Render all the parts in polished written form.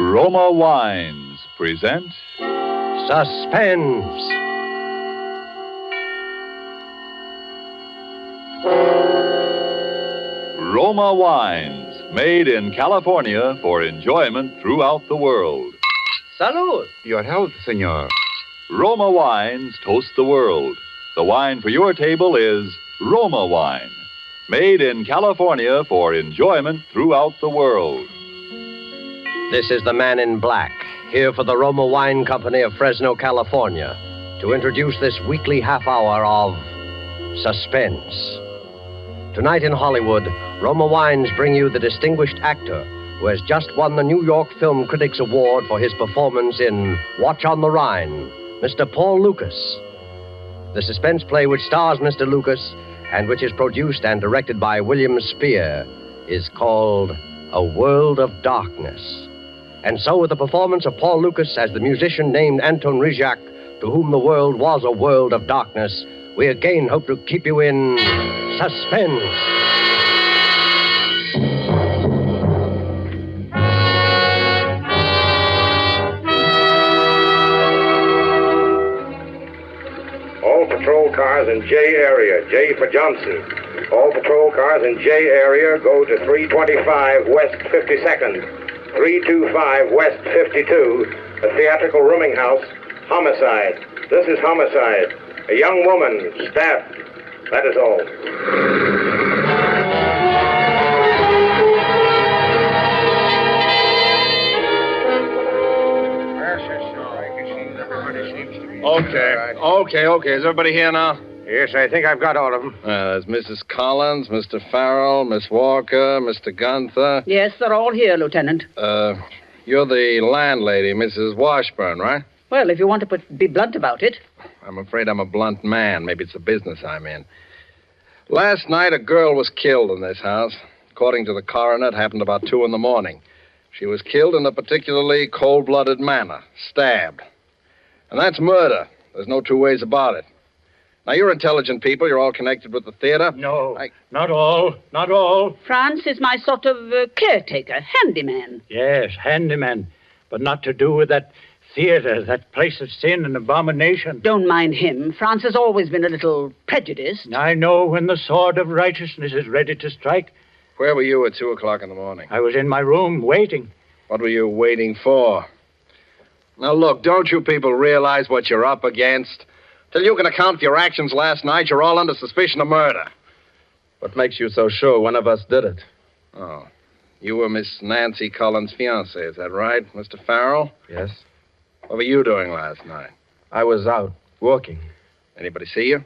Roma Wines present Suspense. Roma Wines, made in California for enjoyment throughout the world. Salud. Your health, senor. Roma Wines toast the world. The wine for your table is Roma Wine, made in California for enjoyment throughout the world. This is the man in black, here for the Roma Wine Company of Fresno, California, to introduce this weekly half hour of Suspense. Tonight in Hollywood, Roma Wines bring you the distinguished actor who has just won the New York Film Critics Award for his performance in Watch on the Rhine, Mr. Paul Lucas. The suspense play which stars Mr. Lucas and which is produced and directed by William Spear is called A World of Darkness. And so with the performance of Paul Lucas as the musician named Anton Rizak, to whom the world was a world of darkness, we again hope to keep you in suspense. All patrol cars in J area, J for Johnson. All patrol cars in J area go to 325 West 52nd, 325 West 52, a theatrical rooming house, homicide. This is homicide. A young woman, stabbed. That is all. Okay. Is everybody here now? Yes, I think I've got all of them. There's Mrs. Collins, Mr. Farrell, Miss Walker, Mr. Gunther. Yes, they're all here, Lieutenant. You're the landlady, Mrs. Washburn, right? Well, if you want to be blunt about it. I'm afraid I'm a blunt man. Maybe it's the business I'm in. Last night, a girl was killed in this house. According to the coroner, it happened about 2 a.m. She was killed in a particularly cold-blooded manner, stabbed. And that's murder. There's no two ways about it. Now, you're intelligent people. You're all connected with the theater. No, not all. Franz is my sort of caretaker, handyman. Yes, handyman, but not to do with that theater, that place of sin and abomination. Don't mind him. Franz has always been a little prejudiced. I know when the sword of righteousness is ready to strike. Where were you at 2 o'clock in the morning? I was in my room waiting. What were you waiting for? Now, look, don't you people realize what you're up against? Till you can account for your actions last night, you're all under suspicion of murder. What makes you so sure one of us did it? Oh, you were Miss Nancy Collins' fiancé, is that right, Mr. Farrell? Yes. What were you doing last night? I was out, walking. Anybody see you?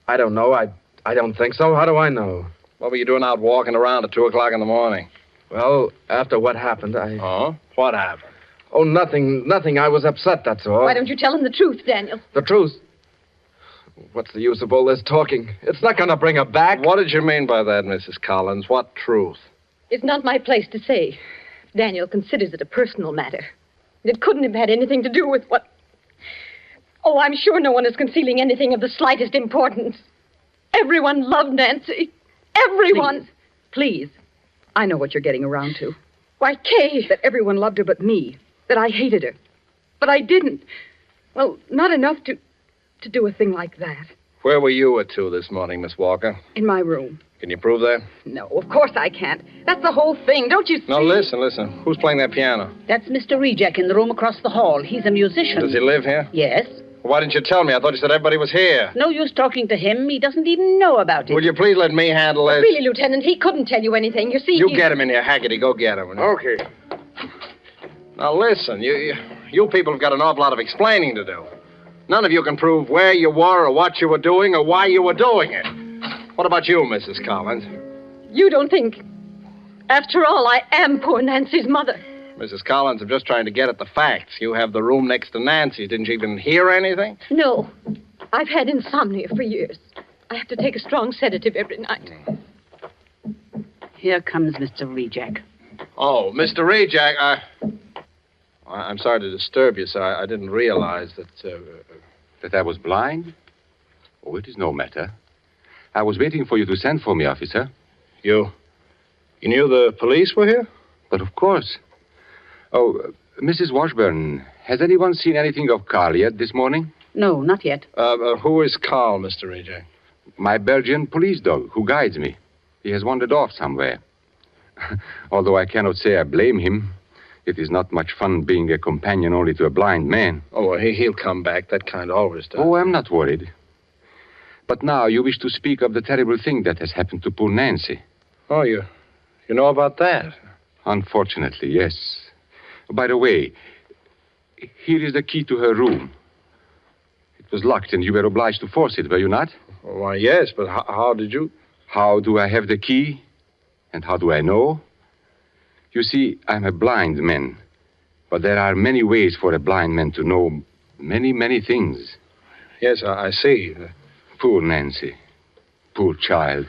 I don't know. I don't think so. How do I know? What were you doing out walking around at 2 o'clock in the morning? Well, after what happened, Oh? What happened? Oh, nothing. I was upset, that's all. Why don't you tell him the truth, Daniel? The truth? What's the use of all this talking? It's not going to bring her back. What did you mean by that, Mrs. Collins? What truth? It's not my place to say. Daniel considers it a personal matter. It couldn't have had anything to do with what... Oh, I'm sure no one is concealing anything of the slightest importance. Everyone loved Nancy. Everyone. Please. I know what you're getting around to. Why, Kay. That everyone loved her but me. That I hated her. But I didn't. Well, not enough to do a thing like that. Where were you at 2 this morning, Miss Walker? In my room. Can you prove that? No, of course I can't. That's the whole thing, don't you see? No, listen. Who's playing that piano? That's Mr. Rejek in the room across the hall. He's a musician. Does he live here? Yes. Why didn't you tell me? I thought you said everybody was here. No use talking to him. He doesn't even know about it. Will you please let me handle this? Really, Lieutenant, he couldn't tell you anything. You see, You get him in here, Haggerty. Go get him. Okay. Now, listen. You people have got an awful lot of explaining to do. None of you can prove where you were or what you were doing or why you were doing it. What about you, Mrs. Collins? You don't think... After all, I am poor Nancy's mother. Mrs. Collins, I'm just trying to get at the facts. You have the room next to Nancy's. Didn't you even hear anything? No. I've had insomnia for years. I have to take a strong sedative every night. Here comes Mr. Rejek. Oh, Mr. Rejek, I'm sorry to disturb you, sir. I didn't realize that... That I was blind? Oh, it is no matter. I was waiting for you to send for me, officer. You knew the police were here? But of course. Oh, Mrs. Washburn, has anyone seen anything of Carl yet this morning? No, not yet. Who is Carl, Mr. Reja? My Belgian police dog, who guides me. He has wandered off somewhere. Although I cannot say I blame him. It is not much fun being a companion only to a blind man. Oh, well, he'll come back. That kind always does. Oh, I'm not worried. But now you wish to speak of the terrible thing that has happened to poor Nancy. Oh, you know about that? Unfortunately, yes. By the way, here is the key to her room. It was locked and you were obliged to force it, were you not? Why, yes, but how did you? How do I have the key? And how do I know? You see, I'm a blind man. But there are many ways for a blind man to know many, many things. Yes, I see. Poor Nancy. Poor child.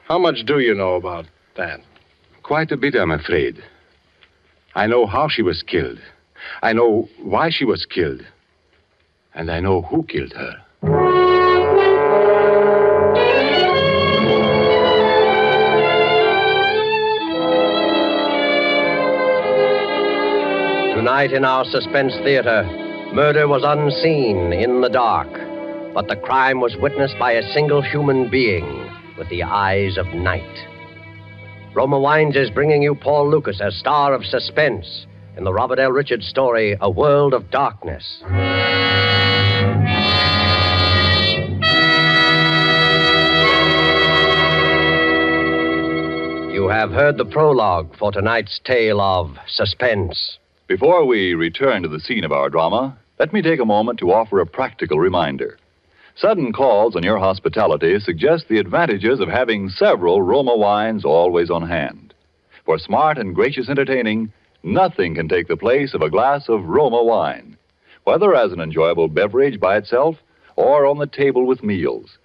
How much do you know about that? Quite a bit, I'm afraid. I know how she was killed. I know why she was killed. And I know who killed her. Tonight in our Suspense Theater, murder was unseen in the dark, but the crime was witnessed by a single human being with the eyes of night. Roma Wines is bringing you Paul Lucas as star of Suspense in the Robert L. Richards story, A World of Darkness. You have heard the prologue for tonight's tale of Suspense. Before we return to the scene of our drama, let me take a moment to offer a practical reminder. Sudden calls on your hospitality suggest the advantages of having several Roma wines always on hand. For smart and gracious entertaining, nothing can take the place of a glass of Roma wine, whether as an enjoyable beverage by itself or on the table with meals.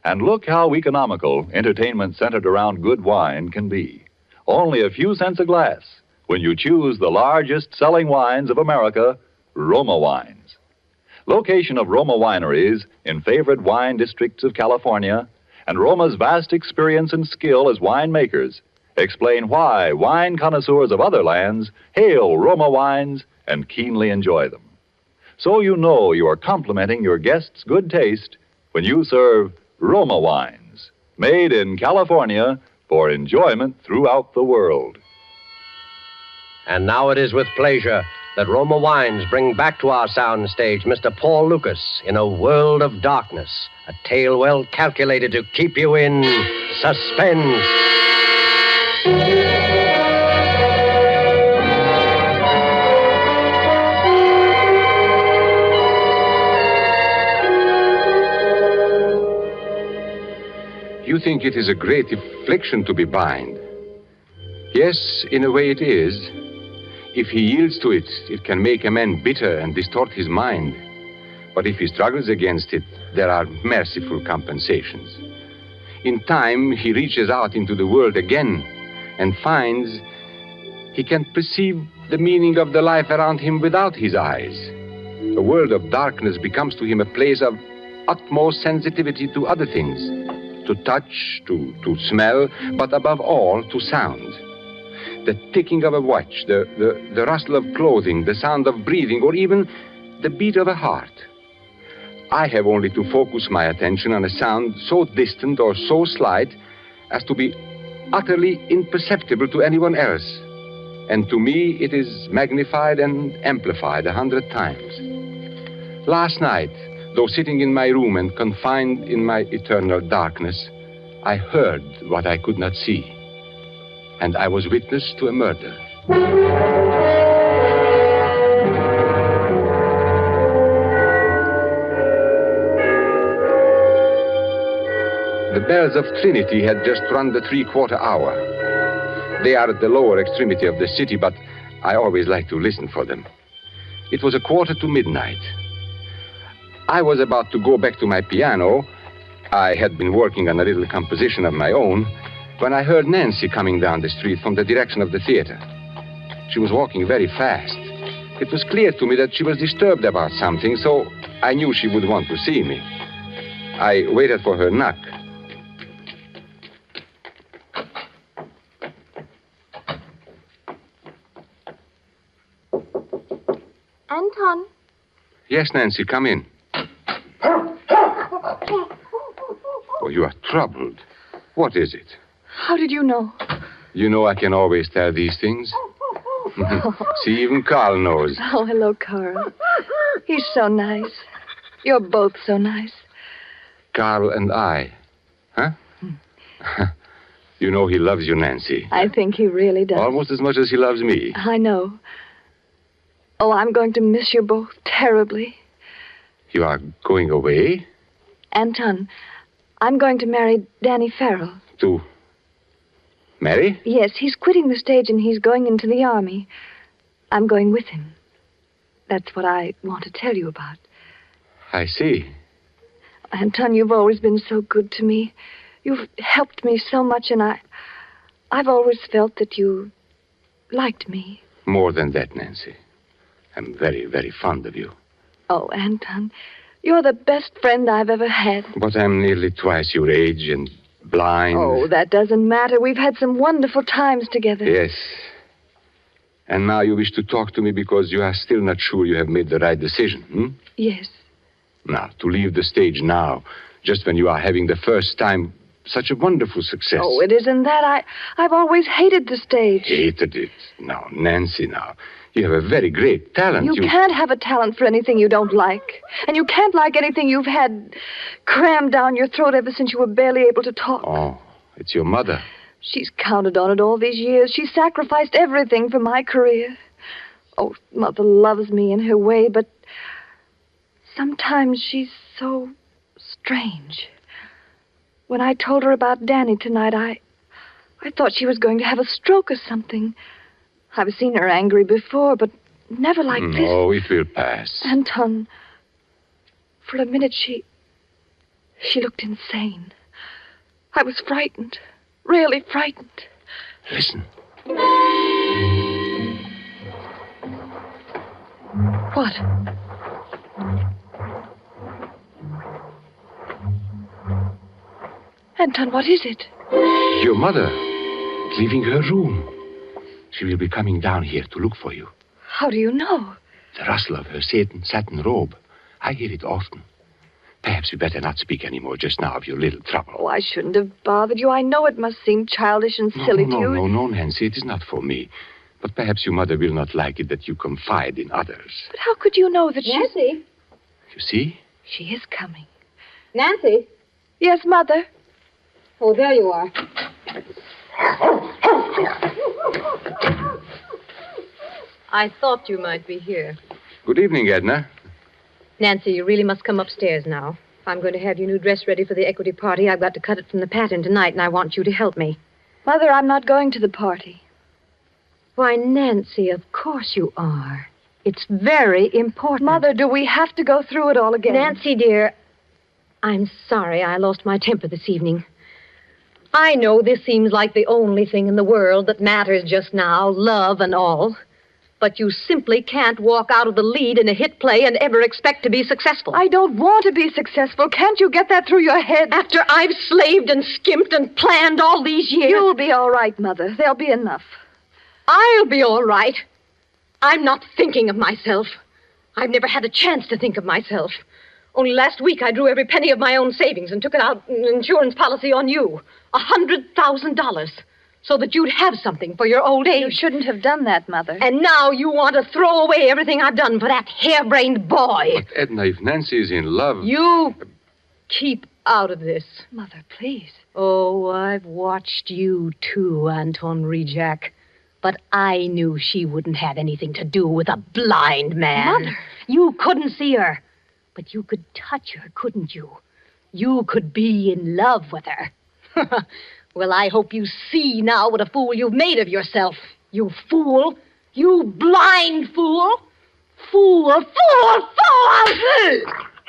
And look how economical entertainment centered around good wine can be. Only a few cents a glass when you choose the largest selling wines of America, Roma wines. Location of Roma wineries in favored wine districts of California and Roma's vast experience and skill as winemakers explain why wine connoisseurs of other lands hail Roma wines and keenly enjoy them. So you know you are complimenting your guests' good taste when you serve Roma wines, made in California for enjoyment throughout the world. And now it is with pleasure that Roma Wines bring back to our sound stage Mr. Paul Lucas in A World of Darkness, a tale well calculated to keep you in suspense. You think it is a great affliction to be blind. Yes, in a way it is. If he yields to it, it can make a man bitter and distort his mind. But if he struggles against it, there are merciful compensations. In time, he reaches out into the world again and finds he can perceive the meaning of the life around him without his eyes. A world of darkness becomes to him a place of utmost sensitivity to other things, to touch, to smell, but above all, to sound. The ticking of a watch, the rustle of clothing, the sound of breathing, or even the beat of a heart. I have only to focus my attention on a sound so distant or so slight as to be utterly imperceptible to anyone else. And to me, it is magnified and amplified 100 times. Last night, though sitting in my room and confined in my eternal darkness, I heard what I could not see. And I was witness to a murder. The bells of Trinity had just run the 3/4 hour. They are at the lower extremity of the city, but I always like to listen for them. It was 1:45 midnight. I was about to go back to my piano. I had been working on a little composition of my own when I heard Nancy coming down the street from the direction of the theater. She was walking very fast. It was clear to me that she was disturbed about something, so I knew she would want to see me. I waited for her knock. Anton. Yes, Nancy, come in. Oh, you are troubled. What is it? How did you know? You know I can always tell these things. See, even Carl knows. Oh, hello, Carl. He's so nice. You're both so nice. Carl and I. Huh? You know he loves you, Nancy. I think he really does. Almost as much as he loves me. I know. Oh, I'm going to miss you both terribly. You are going away? Anton, I'm going to marry Danny Farrell. To marry? Yes, he's quitting the stage and he's going into the army. I'm going with him. That's what I want to tell you about. I see. Anton, you've always been so good to me. You've helped me so much, and I've always felt that you liked me. More than that, Nancy. I'm very, very fond of you. Oh, Anton, you're the best friend I've ever had. But I'm nearly twice your age and blind. Oh, that doesn't matter. We've had some wonderful times together. Yes. And now you wish to talk to me because you are still not sure you have made the right decision, hmm? Yes. Now, to leave the stage now, just when you are having the first time such a wonderful success. Oh, it isn't that. I've always hated the stage. Hated it. Now, Nancy, now. You have a very great talent. You can't have a talent for anything you don't like. And you can't like anything you've had crammed down your throat ever since you were barely able to talk. Oh, it's your mother. She's counted on it all these years. She sacrificed everything for my career. Oh, Mother loves me in her way, but sometimes she's so strange. When I told her about Danny tonight, I thought she was going to have a stroke or something. I've seen her angry before, but never like this. No, it will pass. Anton, for a minute she looked insane. I was frightened, really frightened. Listen. What? Anton, what is it? Your mother, leaving her room. She will be coming down here to look for you. How do you know? The rustle of her satin robe. I hear it often. Perhaps we better not speak any more just now of your little trouble. Oh, I shouldn't have bothered you. I know it must seem childish and silly to you. No, Nancy. It is not for me. But perhaps your mother will not like it that you confide in others. But how could you know that Nancy? You see? She is coming. Nancy? Yes, Mother? Oh, there you are. I thought you might be here. Good evening, Edna. Nancy, you really must come upstairs now. If I'm going to have your new dress ready for the equity party, I've got to cut it from the pattern tonight, and I want you to help me. Mother, I'm not going to the party. Why, Nancy, of course you are. It's very important. Mother, do we have to go through it all again? Nancy, dear, I'm sorry I lost my temper this evening. I know this seems like the only thing in the world that matters just now, love and all. But you simply can't walk out of the lead in a hit play and ever expect to be successful. I don't want to be successful. Can't you get that through your head? After I've slaved and skimped and planned all these years. You'll be all right, Mother. There'll be enough. I'll be all right. I'm not thinking of myself. I've never had a chance to think of myself. Only last week I drew every penny of my own savings and took it out in an insurance policy on you. $100,000. So that you'd have something for your old age. You shouldn't have done that, Mother. And now you want to throw away everything I've done for that harebrained boy. But, Edna, if Nancy is in love... You keep out of this. Mother, please. Oh, I've watched you too, Anton Rejack. But I knew she wouldn't have anything to do with a blind man. Mother. You couldn't see her. But you could touch her, couldn't you? You could be in love with her. Well, I hope you see now what a fool you've made of yourself. You fool. You blind fool. Fool.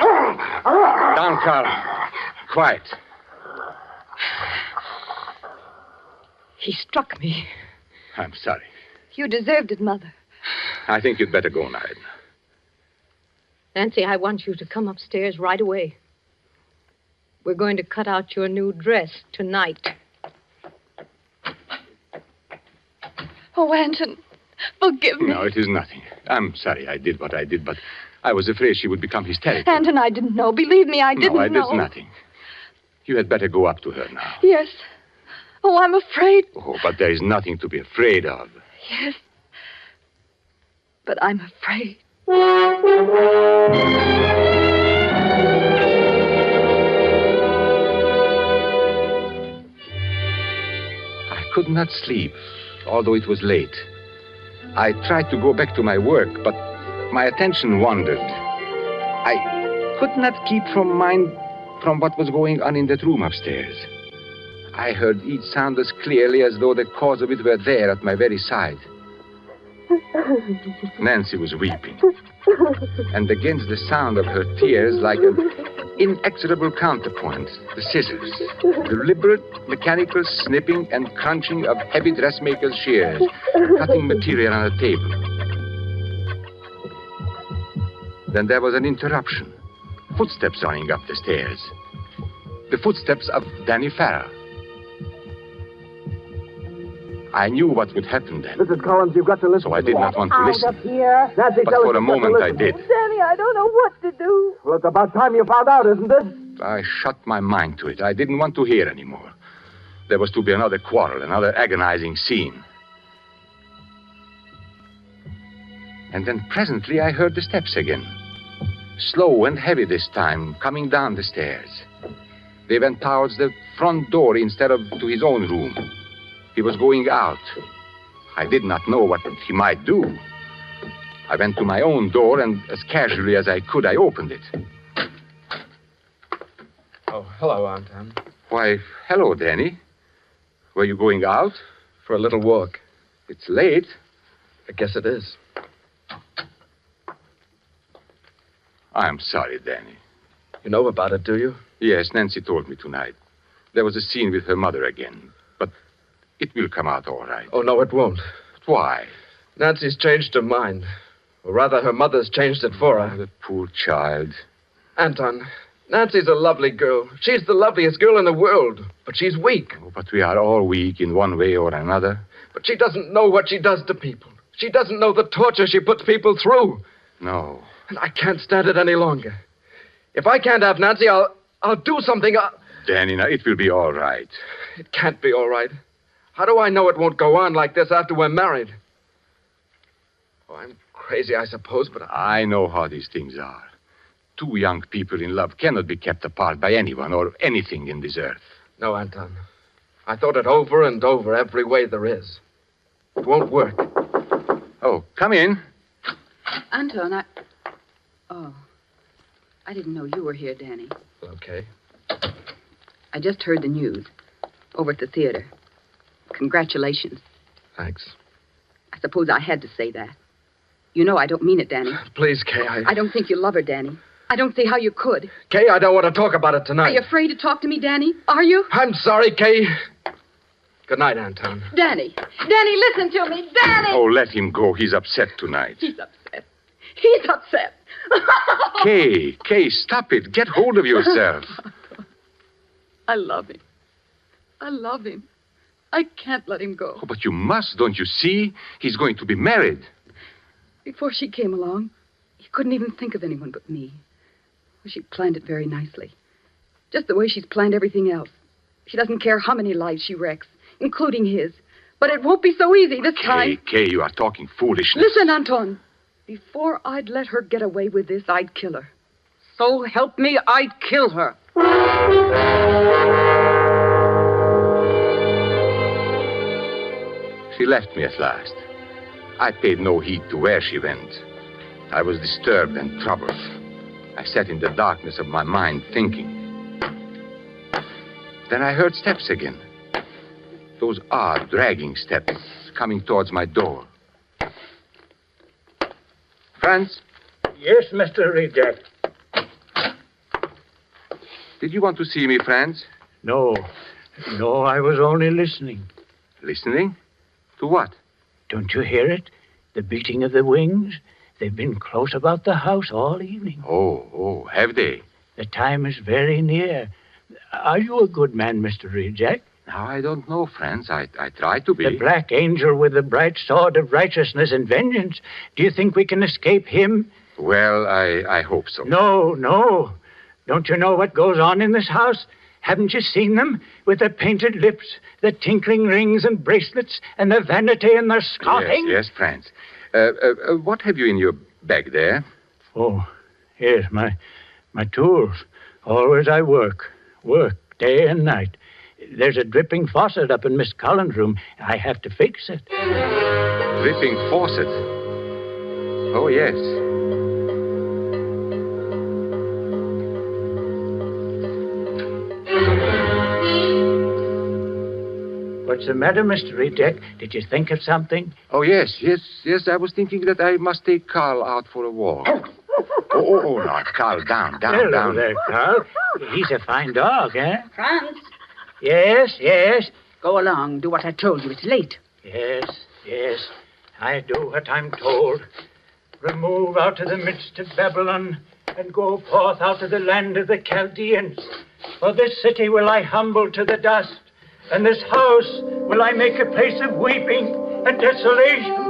Down, Carl. Quiet. He struck me. I'm sorry. You deserved it, Mother. I think you'd better go now, Edna. Nancy, I want you to come upstairs right away. We're going to cut out your new dress tonight. Oh, Anton, Forgive me. No, it is nothing. I'm sorry I did what I did, but I was afraid she would become hysterical. Anton, I didn't know. Believe me, I didn't know. No, I did nothing. You had better go up to her now. Yes. Oh, I'm afraid. Oh, but there is nothing to be afraid of. Yes. But I'm afraid. I could not sleep, although it was late. I tried to go back to my work, but my attention wandered. I could not keep from mind from what was going on in that room upstairs. I heard each sound as clearly as though the cause of it were there at my very side. Nancy was weeping, and against the sound of her tears, like an inexorable counterpoint, the scissors, deliberate mechanical snipping and crunching of heavy dressmaker's shears, cutting material on a table. Then there was an interruption. Footsteps running up the stairs. The footsteps of Danny Farrell. I knew what would happen then. Mrs. Collins, you've got to listen. So I did not want to listen. Here. Nancy, But tell for us a you've got to moment I listen. did. Danny, I don't know what to do. Well, it's about time you found out, isn't it? I shut my mind to it. I didn't want to hear anymore. There was to be another quarrel, another agonizing scene. And then presently I heard the steps again. Slow and heavy this time, coming down the stairs. They went towards the front door instead of to his own room. He was going out. I did not know what he might do. I went to my own door, and as casually as I could, I opened it. Oh, hello, Anton. Why, hello, Danny. Were you going out? For a little walk. It's late. I guess it is. I'm sorry, Danny. You know about it, do you? Yes, Nancy told me tonight. There was a scene with her mother again. But it will come out all right. Oh, no, it won't. Why? Nancy's changed her mind. Or rather, her mother's changed it for her. Oh, the poor child. Anton, Nancy's a lovely girl. She's the loveliest girl in the world. But she's weak. Oh, but we are all weak in one way or another. But she doesn't know what she does to people. She doesn't know the torture she puts people through. No. And I can't stand it any longer. If I can't have Nancy, I'll do something. Danny, now, it will be all right. It can't be all right. How do I know it won't go on like this after we're married? Oh, I'm crazy, I suppose, but I know how these things are. Two young people in love cannot be kept apart by anyone or anything in this earth. No, Anton. I thought it over and over every way there is. It won't work. Oh, come in. Anton, Oh. I didn't know you were here, Danny. Okay. I just heard the news. Over at the theater. Congratulations. Thanks. I suppose I had to say that. You know I don't mean it, Danny. Please, Kay, I don't think you love her, Danny. I don't see how you could. Kay, I don't want to talk about it tonight. Are you afraid to talk to me, Danny? Are you? I'm sorry, Kay. Good night, Anton. Danny. Danny, listen to me. Danny! Oh, let him go. He's upset tonight. He's upset. He's upset. Kay, stop it. Get hold of yourself. I love him. I love him. I can't let him go. Oh, but you must, don't you see? He's going to be married. Before she came along, he couldn't even think of anyone but me. Well, she planned it very nicely. Just the way she's planned everything else. She doesn't care how many lives she wrecks, including his. But it won't be so easy this time. Kay, you are talking foolishness. Listen, Anton. Before I'd let her get away with this, I'd kill her. So help me, I'd kill her. She left me at last. I paid no heed to where she went. I was disturbed and troubled. I sat in the darkness of my mind thinking. Then I heard steps again. Those odd, dragging steps coming towards my door. Franz? Yes, Mr. Reject. Did you want to see me, Franz? No, I was only listening. Listening? To what? Don't you hear it? The beating of the wings? They've been close about the house all evening. Oh, have they? The time is very near. Are you a good man, Mr. Reject? Now, I don't know, Franz. I try to be. The black angel with the bright sword of righteousness and vengeance. Do you think we can escape him? Well, I hope so. No. Don't you know what goes on in this house? Haven't you seen them? With their painted lips, their tinkling rings and bracelets, and their vanity and their scoffing? Yes, Franz. What have you in your bag there? Oh, yes, my tools. Always I work day and night. There's a dripping faucet up in Miss Collins' room. I have to fix it. Dripping faucet? Oh, yes. What's the matter, Mr. Reject? Did you think of something? Oh, yes. I was thinking that I must take Carl out for a walk. Oh, now, Carl, down. Hello there, Carl. He's a fine dog, eh? Franz. Yes. Go along. Do what I told you. It's late. Yes. I do what I'm told. Remove out of the midst of Babylon and go forth out of the land of the Chaldeans. For this city will I humble to the dust, and this house will I make a place of weeping and desolation.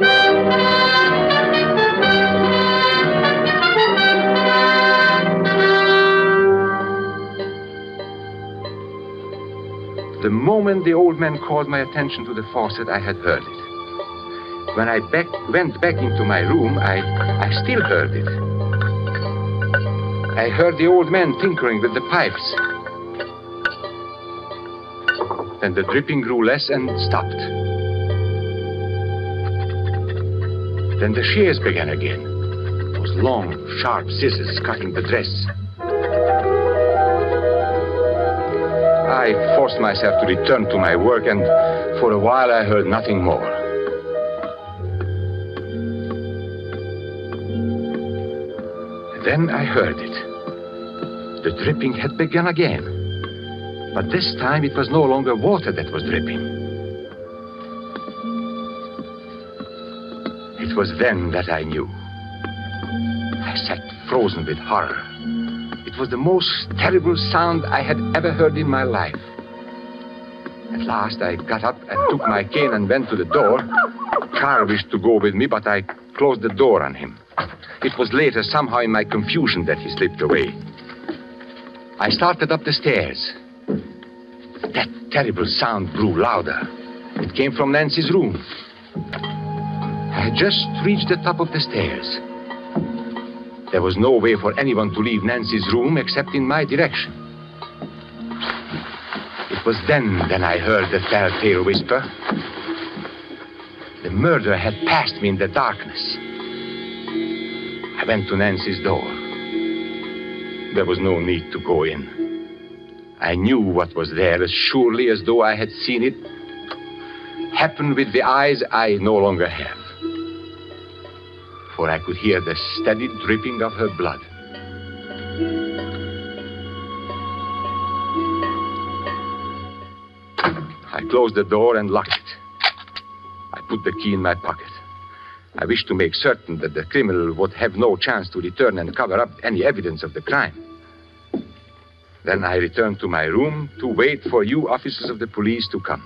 The moment the old man called my attention to the faucet, I had heard it. When I went back into my room, I still heard it. I heard the old man tinkering with the pipes. Then the dripping grew less and stopped. Then the shears began again. Those long, sharp scissors cutting the dress. I forced myself to return to my work, and for a while I heard nothing more. Then I heard it. The dripping had begun again. But this time it was no longer water that was dripping. It was then that I knew. I sat frozen with horror. It was the most terrible sound I had ever heard in my life. At last I got up and took my cane and went to the door. Carl wished to go with me, but I closed the door on him. It was later, somehow in my confusion, that he slipped away. I started up the stairs. That terrible sound grew louder. It came from Nancy's room. I had just reached the top of the stairs. There was no way for anyone to leave Nancy's room except in my direction. It was then I heard the telltale whisper. The murderer had passed me in the darkness. I went to Nancy's door. There was no need to go in. I knew what was there as surely as though I had seen it happen with the eyes I no longer have. For I could hear the steady dripping of her blood. I closed the door and locked it. I put the key in my pocket. I wished to make certain that the criminal would have no chance to return and cover up any evidence of the crime. Then I returned to my room to wait for you officers of the police to come.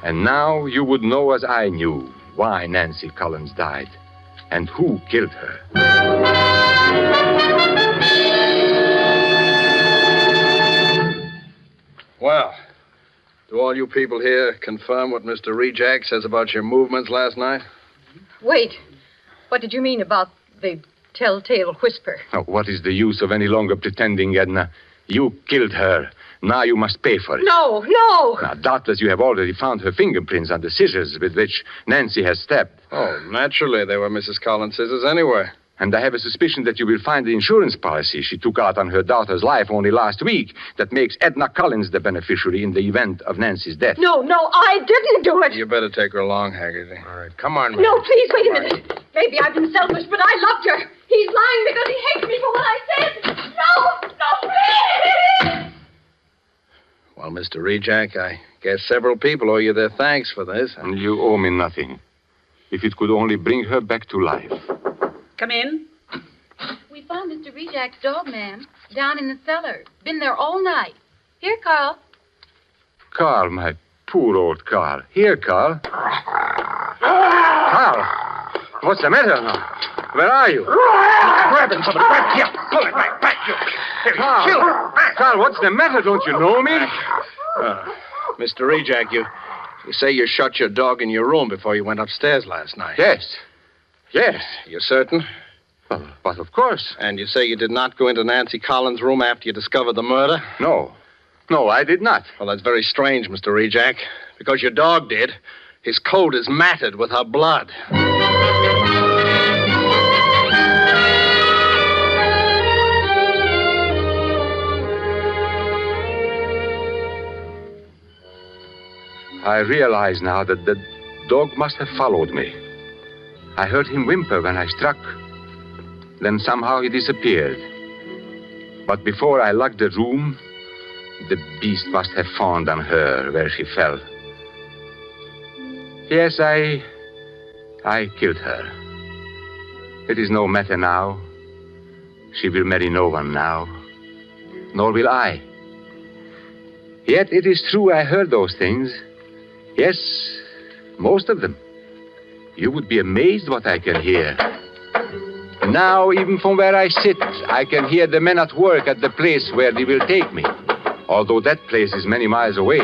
And now you would know, as I knew, why Nancy Collins died and who killed her. Well, do all you people here confirm what Mr. Rejak says about your movements last night? Wait. What did you mean about the telltale whisper? Now, what is the use of any longer pretending, Edna? You killed her. Now you must pay for it. No. Now, doubtless you have already found her fingerprints on the scissors with which Nancy has stabbed. Oh, naturally, they were Mrs. Collins' scissors anyway. And I have a suspicion that you will find the insurance policy she took out on her daughter's life only last week that makes Edna Collins the beneficiary in the event of Nancy's death. No, I didn't do it. You better take her along, Haggerty. All right, come on, man. No, please, wait a minute. Maybe I've been selfish, but I loved her. He's lying because he hates me for what I said. No, please! Well, Mr. Rejak, I guess several people owe you their thanks for this. And you owe me nothing. If it could only bring her back to life. Come in. We found Mr. Rejak's dog, ma'am, down in the cellar. Been there all night. Here, Carl. Carl, my poor old Carl. Here, Carl. Carl, what's the matter now? Where are you? Grab him, somebody. Grab him. Here, pull it right back. Carl, Carl, what's the matter? Don't you know me? Mr. Rejak, you say you shut your dog in your room before you went upstairs last night. Yes. Yes. You certain? Well, but of course. And you say you did not go into Nancy Collins' room after you discovered the murder? No. No, I did not. Well, that's very strange, Mr. Rejak, because your dog did. His coat is matted with her blood. I realize now that the dog must have followed me. I heard him whimper when I struck. Then somehow he disappeared. But before I locked the room, the beast must have fawned on her where she fell. Yes, I killed her. It is no matter now. She will marry no one now, nor will I. Yet it is true I heard those things. Yes, most of them. You would be amazed what I can hear. Now, even from where I sit, I can hear the men at work at the place where they will take me, although that place is many miles away.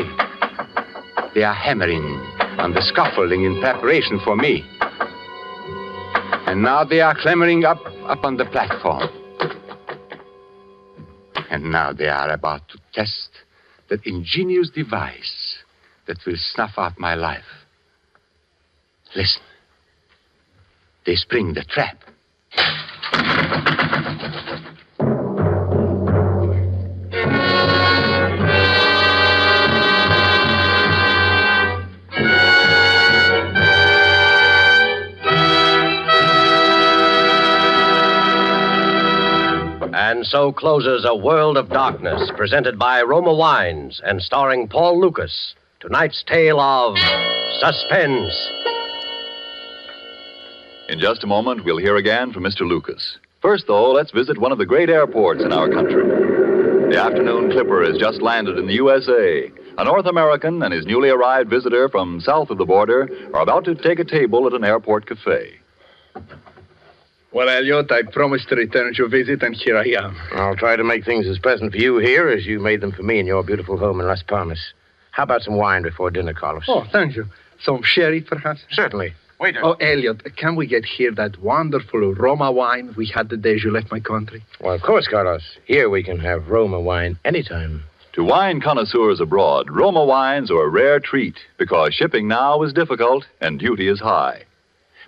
They are hammering on the scaffolding in preparation for me. And now they are clambering up on the platform. And now they are about to test that ingenious device that will snuff out my life. Listen. They spring the trap. And so closes A World of Darkness, presented by Roma Wines and starring Paul Lucas. Tonight's tale of Suspense. In just a moment, we'll hear again from Mr. Lucas. First, though, let's visit one of the great airports in our country. The afternoon clipper has just landed in the USA. A North American and his newly arrived visitor from south of the border are about to take a table at an airport cafe. Well, Elliot, I promised to return your visit, and here I am. I'll try to make things as pleasant for you here as you made them for me in your beautiful home in Las Palmas. How about some wine before dinner, Carlos? Oh, thank you. Some sherry, perhaps? Certainly. Waiter. Oh, Elliot, can we get here that wonderful Roma wine we had the day you left my country? Well, of course, Carlos. Here we can have Roma wine anytime. To wine connoisseurs abroad, Roma wines are a rare treat because shipping now is difficult and duty is high.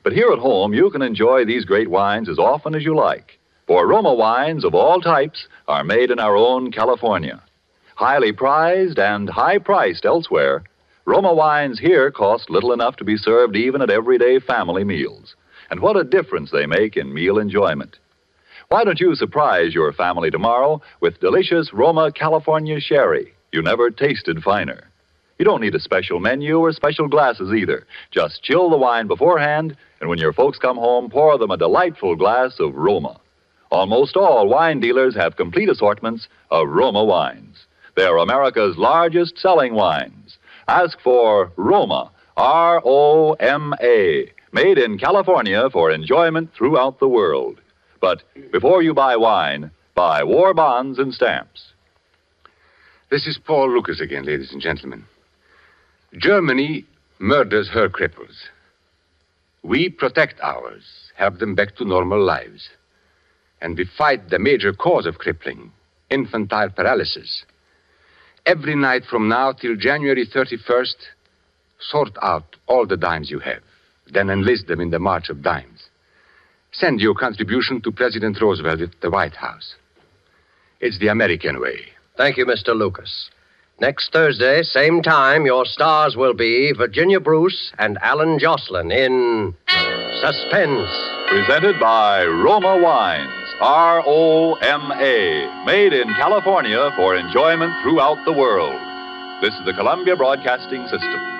But here at home, you can enjoy these great wines as often as you like. For Roma wines of all types are made in our own California. Highly prized and high-priced elsewhere, Roma wines here cost little enough to be served even at everyday family meals. And what a difference they make in meal enjoyment. Why don't you surprise your family tomorrow with delicious Roma California sherry? You never tasted finer. You don't need a special menu or special glasses either. Just chill the wine beforehand, and when your folks come home, pour them a delightful glass of Roma. Almost all wine dealers have complete assortments of Roma wines. They're America's largest selling wines. Ask for Roma, R-O-M-A, made in California for enjoyment throughout the world. But before you buy wine, buy war bonds and stamps. This is Paul Lucas again, ladies and gentlemen. Germany murders her cripples. We protect ours, help them back to normal lives. And we fight the major cause of crippling, infantile paralysis. Every night from now till January 31st, sort out all the dimes you have, then enlist them in the March of Dimes. Send your contribution to President Roosevelt at the White House. It's the American way. Thank you, Mr. Lucas. Next Thursday, same time, your stars will be Virginia Bruce and Alan Jocelyn in Suspense. Presented by Roma Wines, R-O-M-A, made in California for enjoyment throughout the world. This is the Columbia Broadcasting System.